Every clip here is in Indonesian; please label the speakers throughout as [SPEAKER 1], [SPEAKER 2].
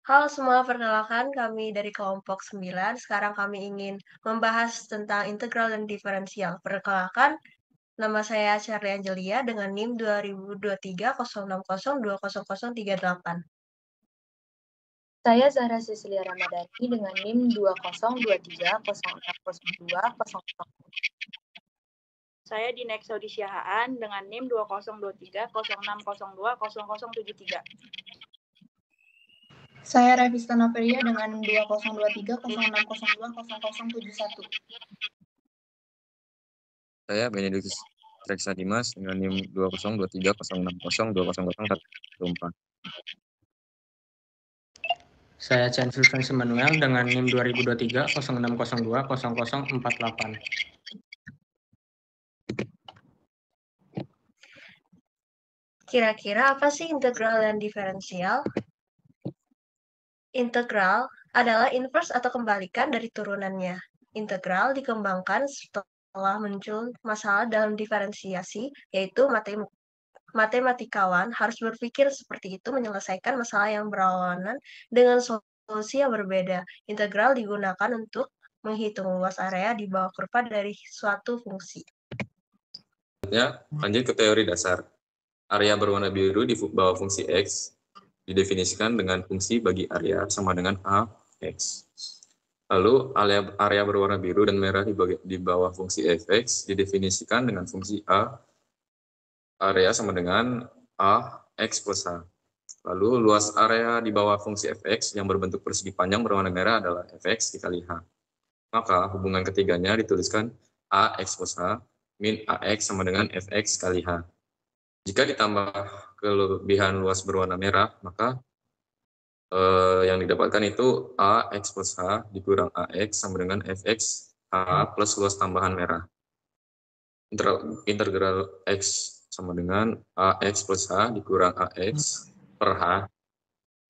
[SPEAKER 1] Halo semua, perkenalkan kami dari kelompok 9. Sekarang kami ingin membahas tentang integral dan diferensial. Perkenalkan, nama saya Charlie Angelia dengan NIM 202306020038.
[SPEAKER 2] Saya Zahra Cecilia Ramadhani dengan NIM 2023060200.
[SPEAKER 3] Saya Dinek Saudi Syahaan dengan NIM 202306020073.
[SPEAKER 4] Saya Revista Noveria dengan 202306020071.
[SPEAKER 5] Saya Benedictus Reksa Dimas dengan NIM 202306020014.
[SPEAKER 6] Saya Chan Fulvens Manuel dengan NIM 202306020048.
[SPEAKER 1] Kira-kira apa sih integral dan diferensial? Integral adalah inverse atau kembalikan dari turunannya. Integral dikembangkan setelah muncul masalah dalam diferensiasi, yaitu matematikawan harus berpikir seperti itu menyelesaikan masalah yang berlawanan dengan solusi yang berbeda. Integral digunakan untuk menghitung luas area di bawah kurva dari suatu fungsi.
[SPEAKER 5] Lanjut ke teori dasar. Area berwarna biru di bawah fungsi X didefinisikan dengan fungsi bagi area sama dengan AX. Lalu area berwarna biru dan merah di bawah fungsi fx didefinisikan dengan fungsi A area sama dengan AX plus H. Lalu luas area di bawah fungsi fx yang berbentuk persegi panjang berwarna merah adalah fx dikali H. Maka hubungan ketiganya dituliskan AX plus H min AX sama dengan fx kali H. Jika ditambah kelebihan luas berwarna merah, maka yang didapatkan itu AX plus H dikurang AX sama dengan fx H plus luas tambahan merah. Integral X sama dengan AX plus H dikurang AX per H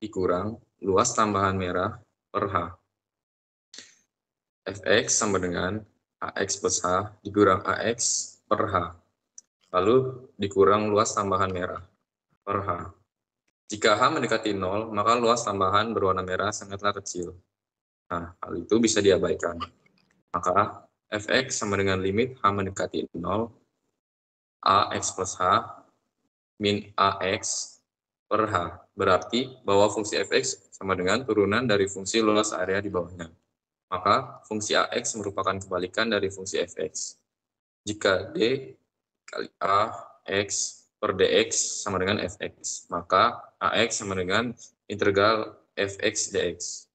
[SPEAKER 5] dikurang luas tambahan merah per H. Fx sama dengan AX plus H dikurang AX per H. Lalu dikurang luas tambahan merah per H. Jika H mendekati 0, maka luas tambahan berwarna merah sangatlah kecil. Nah, hal itu bisa diabaikan. Maka Fx sama dengan limit H mendekati 0, AX plus H min AX per H. Berarti bahwa fungsi Fx sama dengan turunan dari fungsi luas area di bawahnya. Maka fungsi AX merupakan kebalikan dari fungsi Fx. Jika D kali AX per dx sama dengan fx, maka AX sama dengan integral fx dx.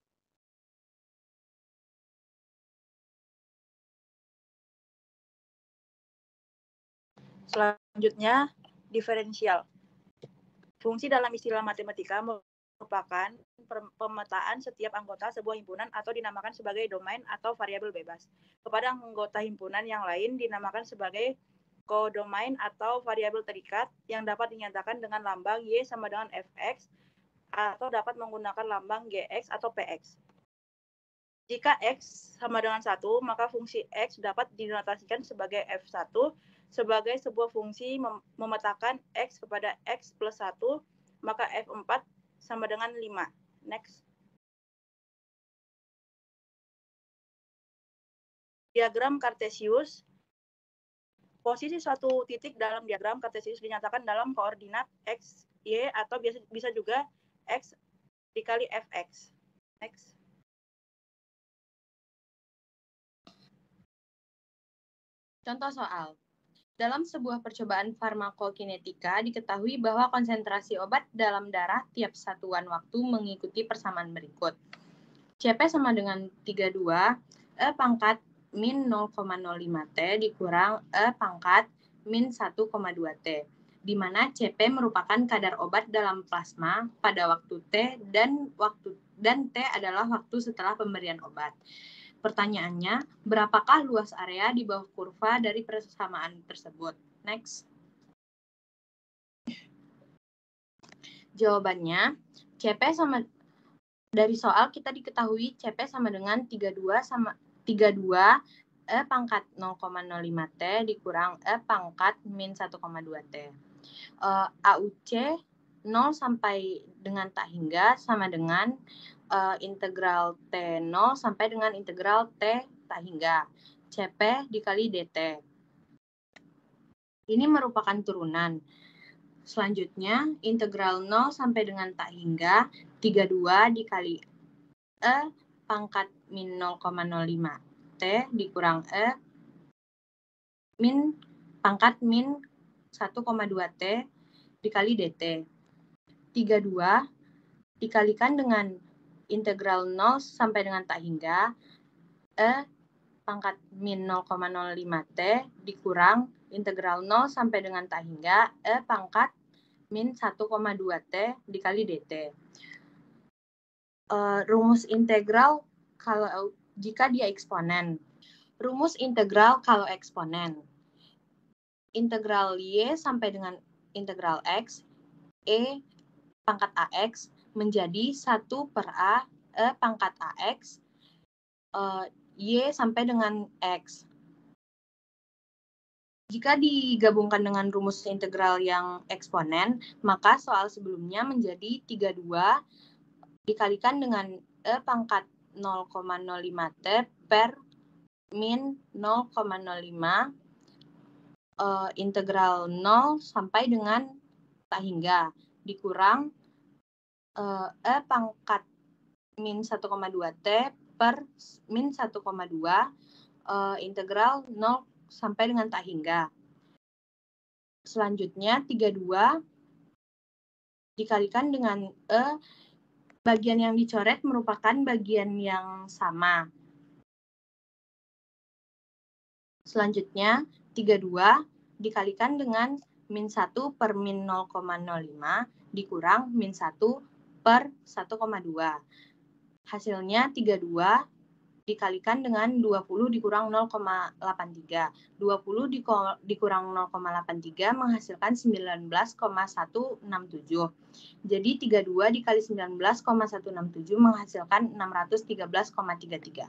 [SPEAKER 3] Selanjutnya, diferensial. Fungsi dalam istilah matematika merupakan pemetaan setiap anggota sebuah himpunan atau dinamakan sebagai domain atau variabel bebas. Kepada anggota himpunan yang lain dinamakan sebagai kodomain atau variabel terikat yang dapat dinyatakan dengan lambang Y sama dengan Fx atau dapat menggunakan lambang Gx atau Px. Jika X sama dengan 1, maka fungsi X dapat dinotasikan sebagai F1 sebagai sebuah fungsi memetakan X kepada X plus 1, maka F4 sama dengan 5. Next. Diagram Cartesius. Posisi suatu titik dalam diagram Cartesius dinyatakan dalam koordinat X, Y, atau bisa juga X dikali Fx. Next.
[SPEAKER 2] Contoh soal. Dalam sebuah percobaan farmakokinetika, diketahui bahwa konsentrasi obat dalam darah tiap satuan waktu mengikuti persamaan berikut. CP sama dengan 32, E pangkat min 0,05T dikurang E pangkat min 1,2T, di mana CP merupakan kadar obat dalam plasma pada waktu T dan T adalah waktu setelah pemberian obat. Pertanyaannya, berapakah luas area di bawah kurva dari persamaan tersebut? Next. Jawabannya, CP sama dari soal kita diketahui CP sama dengan 32 E pangkat 0,05T dikurang E pangkat min 1,2T. AUC 0 sampai dengan tak hingga sama dengan integral T0 sampai dengan integral T tak hingga. CP dikali DT. Ini merupakan turunan. Selanjutnya, integral 0 sampai dengan tak hingga 32 dikali E pangkat min 0,05 T dikurang E min pangkat min 1,2 T dikali DT. 32 dikalikan dengan integral 0 sampai dengan tak hingga E pangkat min 0,05 T dikurang integral 0 sampai dengan tak hingga E pangkat min 1,2 T dikali DT. Rumus integral kalau jika dia eksponen. Rumus integral kalau eksponen. Integral Y sampai dengan integral X, E pangkat AX menjadi 1 per A, E pangkat AX, Y sampai dengan X. Jika digabungkan dengan rumus integral yang eksponen, maka soal sebelumnya menjadi 32 dikalikan dengan E pangkat 0,05 T per min 0,05 integral 0 sampai dengan tak hingga dikurang E pangkat min 1,2 T per min 1,2 integral 0 sampai dengan tak hingga. Selanjutnya 32 dikalikan dengan E, bagian yang dicoret merupakan bagian yang sama. Selanjutnya 32 dikalikan dengan min 1 per min 0,05 dikurang min 1 per 1,2. Hasilnya 32 dikalikan dengan 20 dikurang 0,83. 20 dikurang 0,83 menghasilkan 19,167. Jadi 32 dikali 19,167 menghasilkan 613,33.